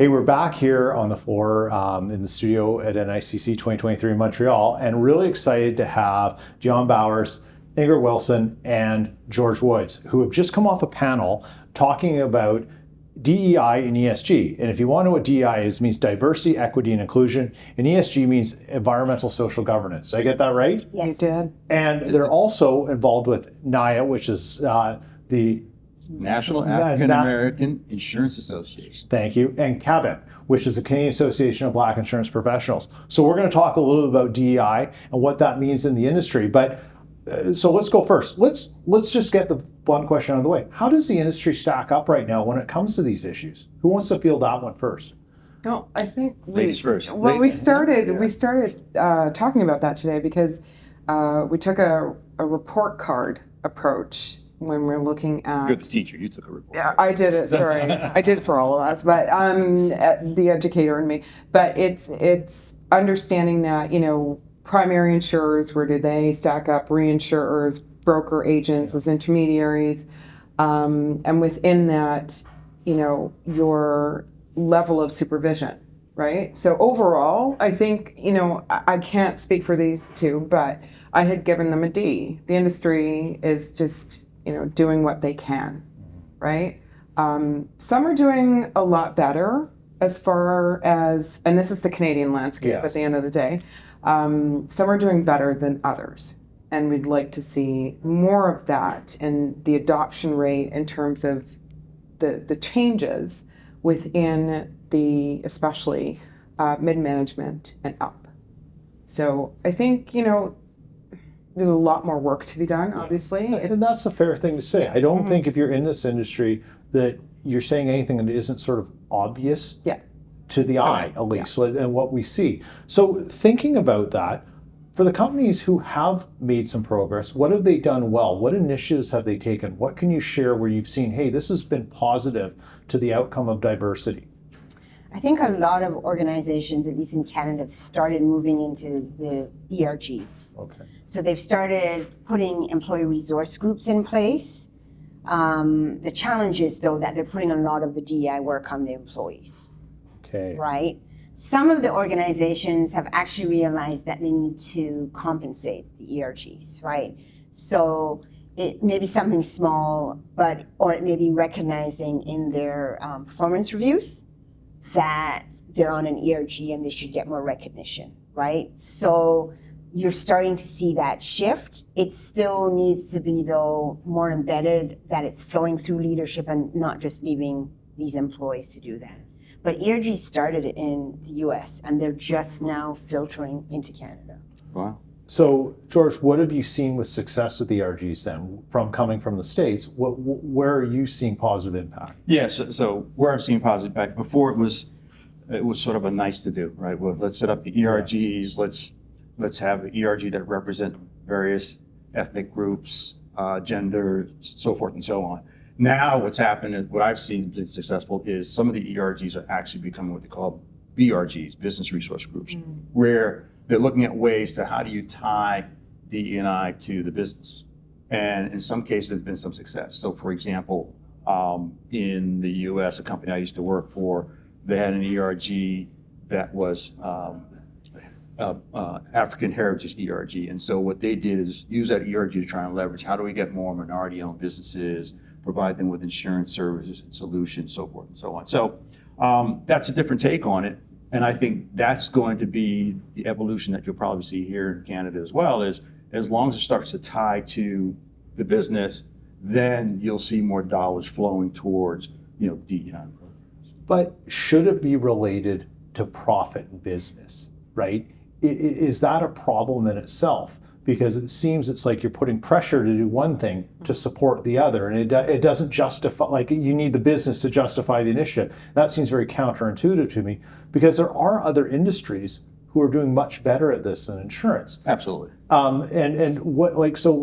Hey, we're back here on the floor in the studio at NICC 2023 in Montreal, and really excited to have Dionne Bowers, Ingrid Wilson, and George Woods, who have just come off a panel talking about DEI and ESG. And if you want to know what DEI is, it means diversity, equity, and inclusion, and ESG means environmental social governance. Did I get that right? Yes. You did. And they're also involved with NIAAIA, which is the National African American Insurance Association. Thank you. And CABIN, which is the Canadian Association of Black Insurance Professionals. So we're going to talk a little bit about DEI and what that means in the industry. But so let's go first. Let's just get the blunt question out of the way. How does the industry stack up right now when it comes to these issues? Who wants to field that one first? No, I think ladies first. Well, we started talking about that today because we took a report card approach when we're looking at. You're the teacher. You took a report. Yeah, I did it. Sorry, I did it for all of us, but the educator in me. But it's understanding that primary insurers, where do they stack up? Reinsurers, broker agents as intermediaries, and within that, your level of supervision, right? So overall, I think I can't speak for these two, but I had given them a D. The industry is just doing what they can, right? Some are doing a lot better as far as, and this is the Canadian landscape at the end of the day, some are doing better than others. And we'd like to see more of that and the adoption rate in terms of the changes within the, especially mid-management and up. So I think, there's a lot more work to be done, obviously. And that's a fair thing to say. I don't think if you're in this industry that you're saying anything that isn't sort of obvious to the eye, at least, and what we see. So thinking about that, for the companies who have made some progress, what have they done well? What initiatives have they taken? What can you share where you've seen, hey, this has been positive to the outcome of diversity? I think a lot of organizations, at least in Canada, have started moving into the ERGs. Okay. So they've started putting employee resource groups in place. The challenge is, though, that they're putting a lot of the DEI work on the employees. Okay. Right? Some of the organizations have actually realized that they need to compensate the ERGs, right? So it may be something small, or it may be recognizing in their performance reviews that they're on an ERG and they should get more recognition, right? So you're starting to see that shift. It still needs to be, though, more embedded, that it's flowing through leadership and not just leaving these employees to do that. But ERG started in the US and they're just now filtering into Canada. Wow. So, George, what have you seen with success with ERGs then, from coming from the States? Where are you seeing positive impact? Yes, so where I'm seeing positive impact, before it was sort of a nice to do, right? Well, let's set up the ERGs, let's have an ERG that represent various ethnic groups, gender, so forth and so on. Now what's happened, and what I've seen been successful, is some of the ERGs are actually becoming what they call BRGs, business resource groups, where they're looking at ways to how do you tie DE&I to the business. And in some cases, there's been some success. So for example, in the US, a company I used to work for, they had an ERG that was African Heritage ERG. And so what they did is use that ERG to try and leverage, how do we get more minority-owned businesses, provide them with insurance services and solutions, so forth and so on. So that's a different take on it. And I think that's going to be the evolution that you'll probably see here in Canada as well, is as long as it starts to tie to the business, then you'll see more dollars flowing towards, DEI programs. But should it be related to profit and business, right? Is that a problem in itself? Because it seems it's like you're putting pressure to do one thing to support the other, and it doesn't justify, like you need the business to justify the initiative. That seems very counterintuitive to me, because there are other industries who are doing much better at this than insurance. Absolutely. And what, so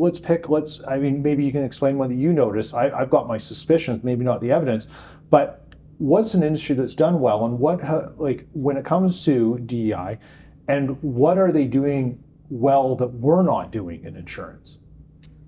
maybe you can explain one that you notice. I've got my suspicions, maybe not the evidence, but what's an industry that's done well, and when it comes to DEI, and what are they doing well that we're not doing in insurance?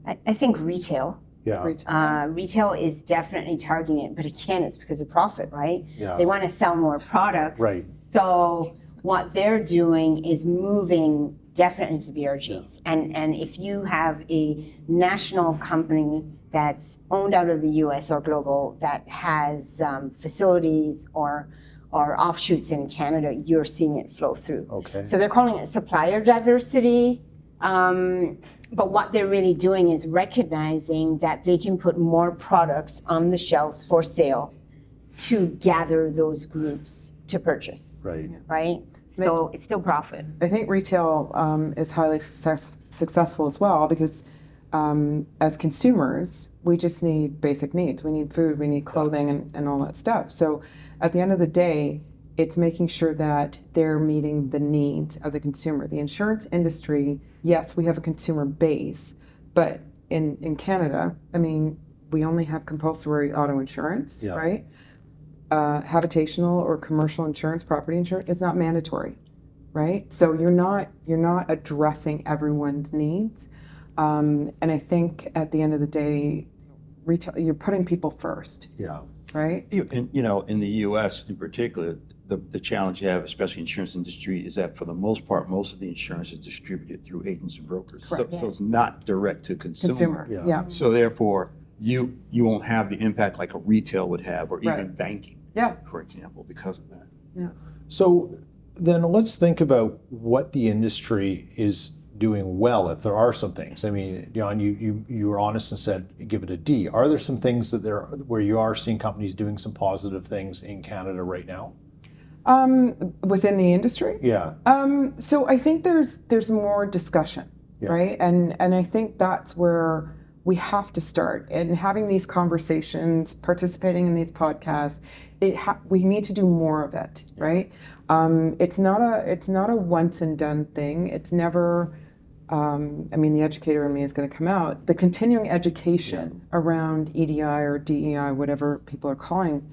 I think retail Yeah. Retail is definitely targeting it, but again, it's because of profit, right? Yeah. They want to sell more products. Right. So what they're doing is moving definitely to BRGs. And if you have a national company that's owned out of the US or global that has facilities or offshoots in Canada, you're seeing it flow through. Okay. So they're calling it supplier diversity. But what they're really doing is recognizing that they can put more products on the shelves for sale to gather those groups to purchase. Right. Right? So it's still profit. I think retail is highly successful as well because as consumers, we just need basic needs. We need food, we need clothing, and all that stuff. So at the end of the day, it's making sure that they're meeting the needs of the consumer. The insurance industry, yes, we have a consumer base, but in Canada, I mean, we only have compulsory auto insurance, right? Habitational or commercial insurance, property insurance, it's not mandatory, right? So you're not addressing everyone's needs. And I think at the end of the day, retail, you're putting people first. Yeah. Right? In the U.S. in particular, the challenge you have, especially in the insurance industry, is that for the most part, most of the insurance is distributed through agents and brokers. So it's not direct to consumer. Yeah. So therefore, you won't have the impact like a retail would have, or even banking, for example, because of that. Yeah. So then let's think about what the industry is doing well, if there are some things. I mean, Dionne, you were honest and said give it a D. Are there some things that where you are seeing companies doing some positive things in Canada right now? Within the industry? Yeah. So I think there's more discussion, right? And I think that's where we have to start. And having these conversations, participating in these podcasts, we need to do more of it, right? It's not a once and done thing. It's never. I mean, the educator in me is going to come out. The continuing education around EDI or DEI, whatever people are calling,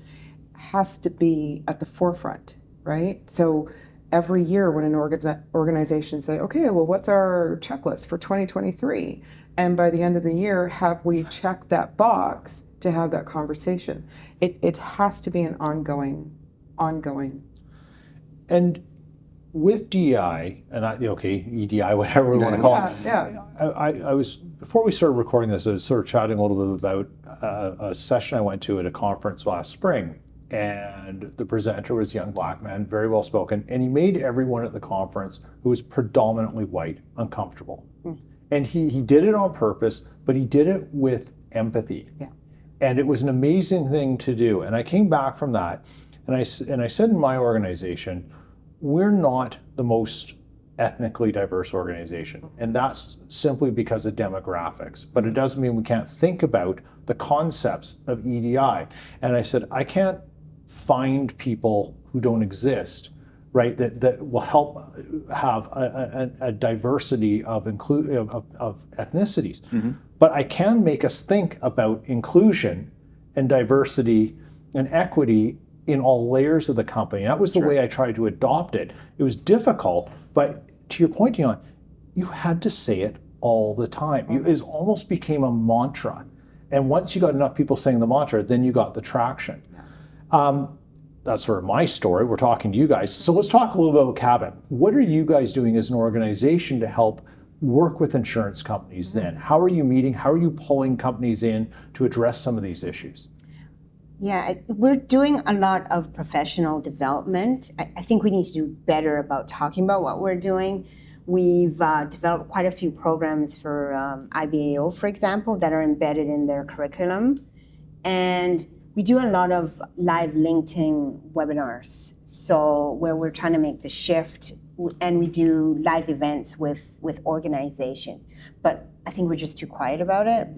has to be at the forefront, right? So every year when an organization say, okay, well, what's our checklist for 2023? And by the end of the year, have we checked that box to have that conversation? It has to be an ongoing. And with DEI, and EDI, whatever we want to call it. I was, before we started recording this, I was sort of chatting a little bit about a session I went to at a conference last spring. And the presenter was a young black man, very well spoken, and he made everyone at the conference who was predominantly white uncomfortable. And he did it on purpose, but he did it with empathy. Yeah. And it was an amazing thing to do. And I came back from that, and I said in my organization, we're not the most ethnically diverse organization. And that's simply because of demographics. But it doesn't mean we can't think about the concepts of EDI. And I said, I can't find people who don't exist, right, that will help have a diversity of ethnicities. Mm-hmm. But I can make us think about inclusion and diversity and equity in all layers of the company. That was the way I tried to adopt it. It was difficult, but to your point, Dionne, you had to say it all the time. It almost became a mantra. And once you got enough people saying the mantra, then you got the traction. That's sort of my story. We're talking to you guys. So let's talk a little bit about Cabot. What are you guys doing as an organization to help work with insurance companies then? How are you meeting? How are you pulling companies in to address some of these issues? Yeah, we're doing a lot of professional development. I think we need to do better about talking about what we're doing. We've developed quite a few programs for IBAO, for example, that are embedded in their curriculum. And we do a lot of live LinkedIn webinars, so where we're trying to make the shift, and we do live events with organizations. But I think we're just too quiet about it.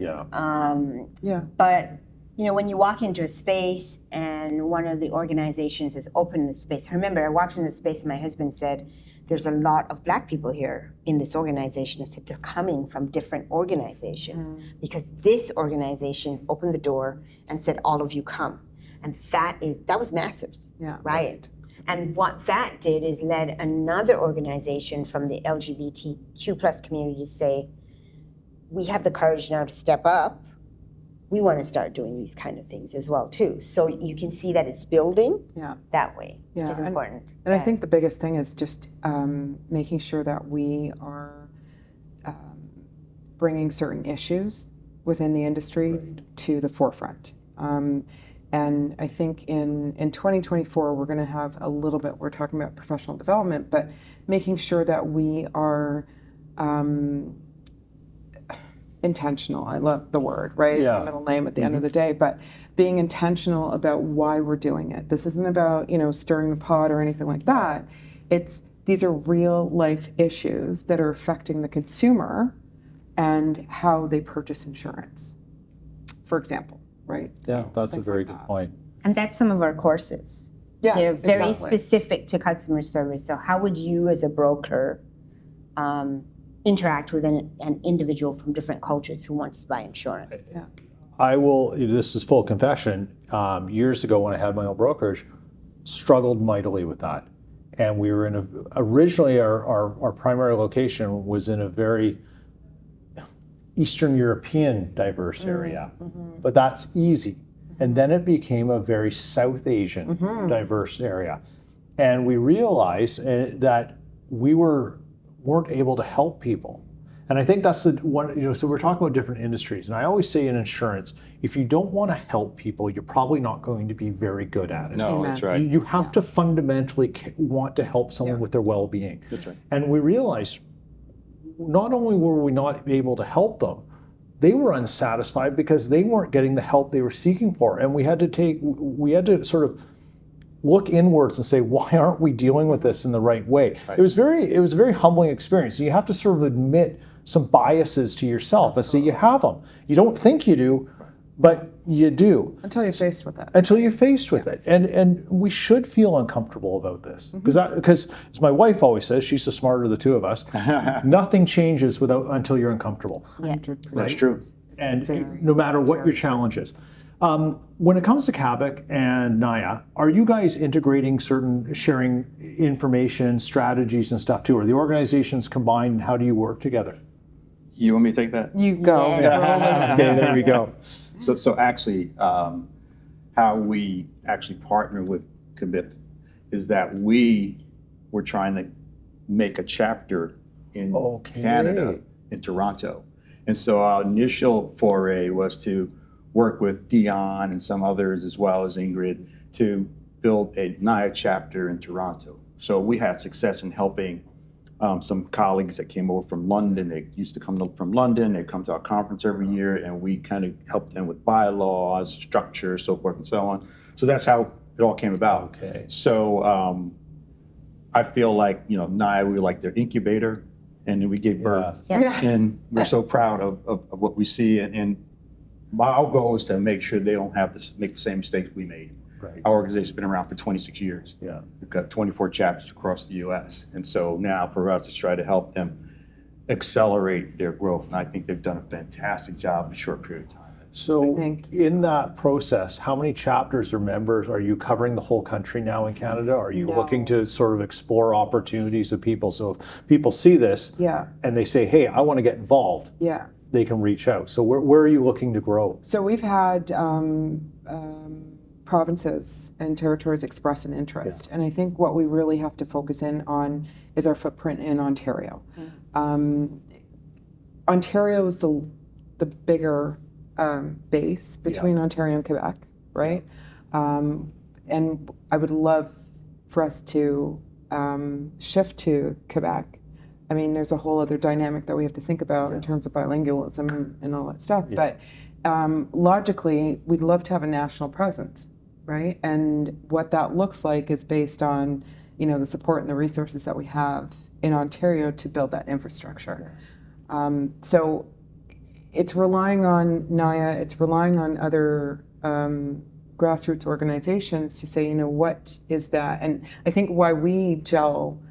But when you walk into a space and one of the organizations has opened the space. I remember I walked in the space and my husband said, there's a lot of black people here in this organization. I said, they're coming from different organizations because this organization opened the door and said, all of you come. And that was massive, right? And what that did is led another organization from the LGBTQ plus community to say, we have the courage now to step up we want to start doing these kind of things as well too. So you can see that it's building that way, which is important. And I think the biggest thing is just making sure that we are bringing certain issues within the industry to the forefront. And I think in 2024, we're going to have a little bit, we're talking about professional development, but making sure that we are intentional. I love the word, right? It's my middle name at the end of the day, but being intentional about why we're doing it. This isn't about, stirring the pot or anything like that. These are real life issues that are affecting the consumer and how they purchase insurance, for example, right? Yeah, So, that's a things very like good that. point. And that's some of our courses. Yeah, They're very exactly. specific to customer service. So how would you as a broker interact with an individual from different cultures who wants to buy insurance? Yeah. This is full confession, years ago when I had my own brokerage, struggled mightily with that. And we were originally our primary location was in a very Eastern European diverse area, but that's easy. And then it became a very South Asian diverse area. And we realized that we weren't able to help people. And I think that's the one, so we're talking about different industries. And I always say in insurance, if you don't want to help people, you're probably not going to be very good at it. No, Amen. that's right. You have to fundamentally want to help someone with their well-being. That's right. And we realized not only were we not able to help them, they were unsatisfied because they weren't getting the help they were seeking for. And we had to sort of look inwards and say, why aren't we dealing with this in the right way? Right. It was a very humbling experience. So you have to sort of admit some biases to yourself and say you have them. You don't think you do, but you do. Until you're faced with it. Until you're faced with it. And we should feel uncomfortable about this. Because as my wife always says, she's the smarter of the two of us, nothing changes until you're uncomfortable. 100%. That's true. And no matter what your challenge is. When it comes to CABIC and NICC, are you guys integrating sharing information, strategies and stuff too? Are the organizations combined and how do you work together? You want me to take that? You go. Okay, there we go. So actually, how we actually partner with CABIC is that we were trying to make a chapter in Canada, in Toronto. And so our initial foray was to work with Dionne and some others as well as Ingrid to build a NICC chapter in Toronto. So we had success in helping some colleagues that came over from London. They used to come from London. They come to our conference every year, and we kind of helped them with bylaws, structure, so forth and so on. So that's how it all came about. Okay. So I feel like, NICC, we were like their incubator, and then we gave birth. Yeah. And we're so proud of what we see. And our goal is to make sure they don't make the same mistakes we made. Right. Our organization's been around for 26 years. Yeah. We've got 24 chapters across the U.S. And so now for us to try to help them accelerate their growth. And I think they've done a fantastic job in a short period of time. So Thank in that process, how many chapters or members, are you covering the whole country now in Canada? Are you looking to sort of explore opportunities with people? So if people see this and they say, hey, I want to get involved, they can reach out. So where are you looking to grow? So we've had provinces and territories express an interest. And I think what we really have to focus in on is our footprint in Ontario. Ontario is the bigger base between Ontario and Quebec, right? And I would love for us to shift to Quebec. I mean, there's a whole other dynamic that we have to think about in terms of bilingualism and all that stuff. But logically, we'd love to have a national presence, right? And what that looks like is based on, the support and the resources that we have in Ontario to build that infrastructure. Yes. So it's relying on NICC, it's relying on other grassroots organizations to say, what is that? And I think why we gel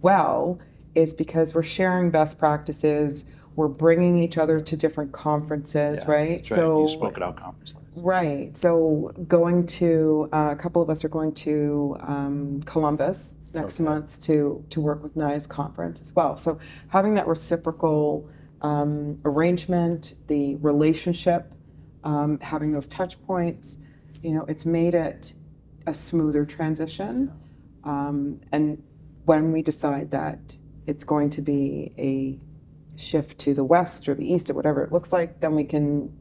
well is because we're sharing best practices, we're bringing each other to different conferences, right? That's right. So you spoke at our conference. Right. So a couple of us are going to Columbus next month to work with NICC's conference as well. So having that reciprocal arrangement, the relationship having those touch points, it's made it a smoother transition. And when we decide that it's going to be a shift to the west or the east or whatever it looks like, then we can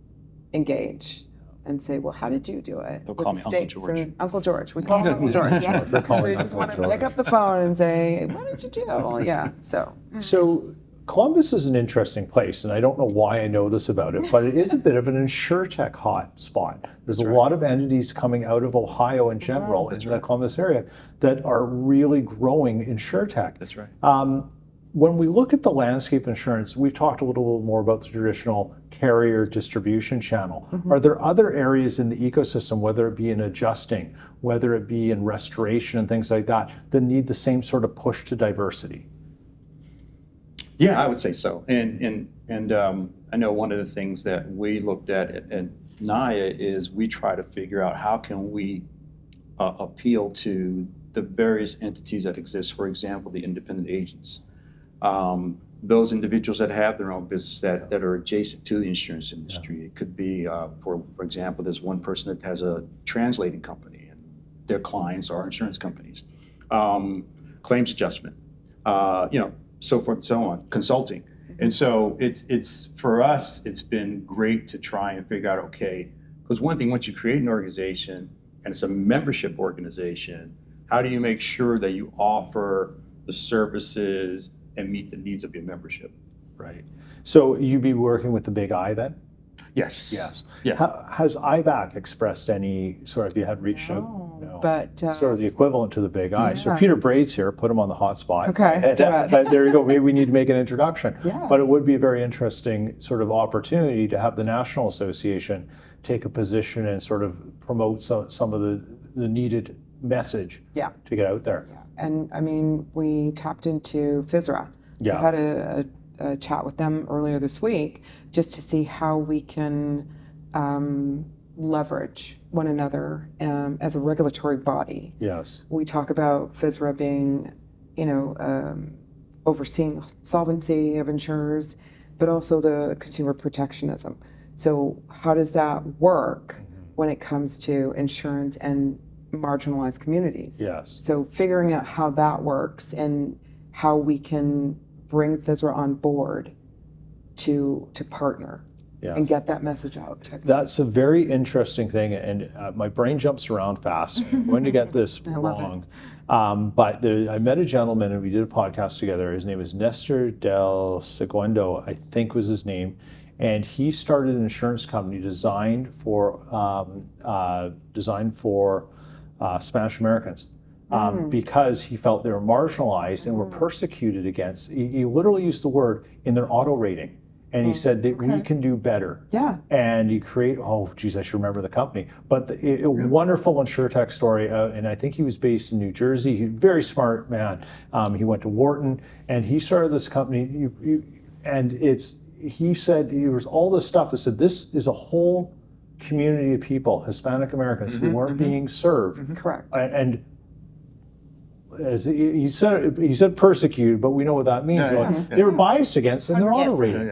engage and say, well, how did you do it? They'll with call the me Uncle states George. and Uncle George. We call him Uncle George. Yeah. They're calling So you just Uncle want to George. pick up the phone and say, what did you do? Yeah. So Columbus is an interesting place, and I don't know why I know this about it, but it is a bit of an insurtech hot spot. There's a lot of entities coming out of Ohio in general, in the Columbus area, that are really growing insurtech. That's right. When we look at the landscape insurance, we've talked a little bit more about the traditional carrier distribution channel. Are there other areas in the ecosystem, whether it be in adjusting, whether it be in restoration and things like that need the same sort of push to diversity? Yeah, I would say so. And I know one of the things that we looked at NICC is we try to figure out how can we appeal to the various entities that exist. For example, the independent agents, those individuals that have their own business that are adjacent to the insurance industry. It could be, for example, there's one person that has a translating company, and their clients are insurance companies. Claims adjustment, so forth and so on, consulting. And so it's for us, it's been great to try and figure out, okay, because one thing, once you create an organization and it's a membership organization, how do you make sure that you offer the services and meet the needs of your membership? Right. So you'd be working with the Big I then? Yes. Yes. Yeah. Has IBAC expressed any sort of, you had reached out? No. But Sort of the equivalent to the Big I. So Peter Braid's here, put him on the hot spot. Okay, do it. But there you go. Maybe we need to make an introduction. Yeah. But it would be a very interesting sort of opportunity to have the National Association take a position and sort of promote some of the needed message Yeah. to get out there. And I mean, we tapped into FSRA. So I had a chat with them earlier this week just to see how we can leverage one another as a regulatory body. Yes. We talk about FSRA being, overseeing solvency of insurers, but also the consumer protectionism. So how does that work when it comes to insurance and marginalized communities? Yes. So figuring out how that works and how we can bring FSRA on board to partner and get that message out. That's a very interesting thing, and my brain jumps around fast. I'm going to get this wrong. But I met a gentleman, and we did a podcast together. His name is Nestor Del Segundo, I think was his name. And he started an insurance company designed for Spanish Americans. Because he felt they were marginalized and were persecuted against. He literally used the word in their auto rating. And he said that we can do better. Yeah. And you create, I should remember the company. But a wonderful insurtech story. And I think he was based in New Jersey. He's a very smart man. He went to Wharton and he started this company. He said, there was all this stuff that said, this is a whole community of people, Hispanic Americans, who weren't being served. Correct. And as he said persecuted, but we know what that means. They were biased against in their auto rating.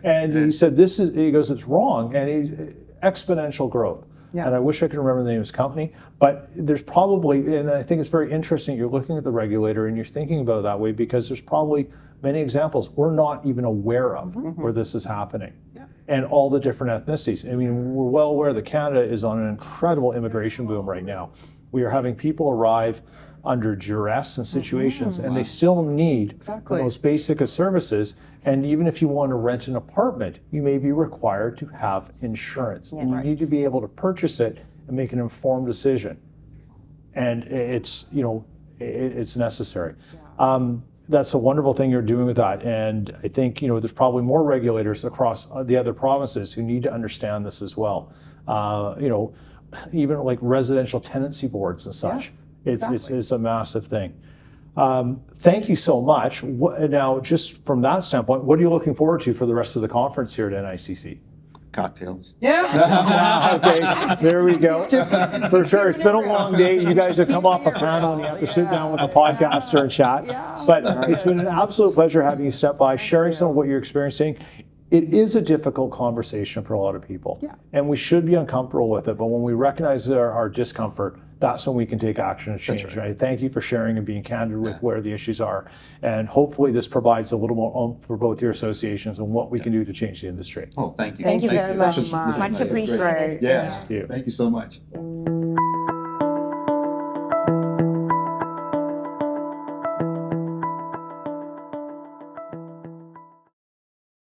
And he said, it's wrong, and exponential growth. Yeah. And I wish I could remember the name of his company, but there's probably, and I think it's very interesting, you're looking at the regulator and you're thinking about it that way because there's probably many examples we're not even aware of where this is happening. Yeah. And all the different ethnicities. I mean, we're well aware that Canada is on an incredible immigration boom right now. We are having people arrive under duress and situations, and they still need the most basic of services. And even if you want to rent an apartment, you may be required to have insurance. And you need to be able to purchase it and make an informed decision. And it's necessary. That's a wonderful thing you're doing with that. And I think, there's probably more regulators across the other provinces who need to understand this as well. Even like residential tenancy boards and such. Yes. It's a massive thing. Thank you so much. Now, just from that standpoint, what are you looking forward to for the rest of the conference here at NICC? Cocktails. Yeah. Okay, there we go. For sure, it's been a long day. You guys have come off a panel and you have to sit down with a podcaster and chat. But it's been an absolute pleasure having you step by, sharing some of what you're experiencing. it is a difficult conversation for a lot of people. Yeah. And we should be uncomfortable with it. But when we recognize our discomfort, that's when we can take action and change. Right. Thank you for sharing and being candid with where the issues are. And hopefully this provides a little more oomph for both your associations and what we can do to change the industry. Oh, thank you. Thank you Thanks. very This much. was Much nice. appreciated. Yes. Thank you. Thank you so much.